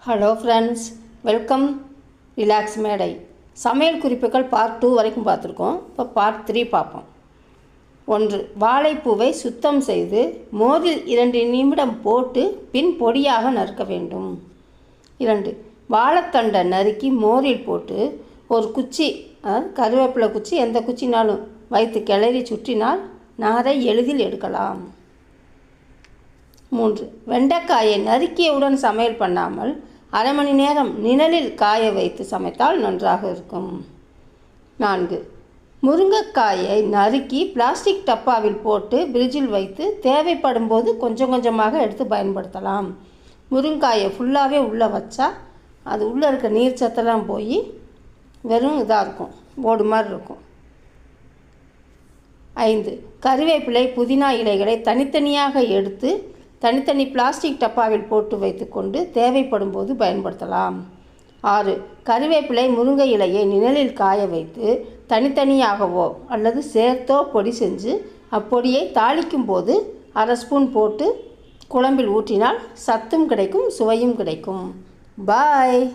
Hello friends, welcome relax மேடை. சமையல் குறிப்புகள் பார்ட் 2 வரைக்கும் பார்த்துருக்கோம். இப்போ பார்ட் 3 பார்ப்போம். 1. வாழைப்பூவை சுத்தம் செய்து மோரில் 2 நிமிடம் போட்டு பின் பொடியாக நறுக்க வேண்டும். 2. வாழைத்தண்டை நறுக்கி மோரில் போட்டு ஒரு குச்சி, கருவேப்பிலை குச்சி, எந்த குச்சினாலும் வைத்து கிளறி சுற்றினால் நாரை எளிதில் எடுக்கலாம். 3. வெண்டைக்காயை நறுக்கியவுடன் சமையல் பண்ணாமல் அரை மணி நேரம் நிழலில் காய வைத்து சமைத்தால் நன்றாக இருக்கும். 4. முருங்கைக்காயை நறுக்கி பிளாஸ்டிக் டப்பாவில் போட்டு ஃப்ரிட்ஜில் வைத்து தேவைப்படும் போது கொஞ்சம் கொஞ்சமாக எடுத்து பயன்படுத்தலாம். முருங்கைக்காயை ஃபுல்லாகவே உள்ளே வச்சா அது உள்ளே இருக்க நீர் சத்தெல்லாம் போய் வெறும் இதாக இருக்கும், ஓடு மாதிரி இருக்கும். 5. கறிவேப்பிலை புதினா இலைகளை தனித்தனியாக எடுத்து தனித்தனி பிளாஸ்டிக் டப்பாவில் போட்டு வைத்துக்கொண்டு தேவைப்படும் போது பயன்படுத்தலாம். 6. கறிவேப்பிலை முருங்கை இலையை நிழலில் காய வைத்து தனித்தனியாகவோ அல்லது சேர்த்தோ பொடி செஞ்சு அப்பொடியை தாளிக்கும் போது அரை ஸ்பூன் போட்டு குழம்பில் ஊற்றினால் சத்தும் கிடைக்கும், சுவையும் கிடைக்கும். பாய்.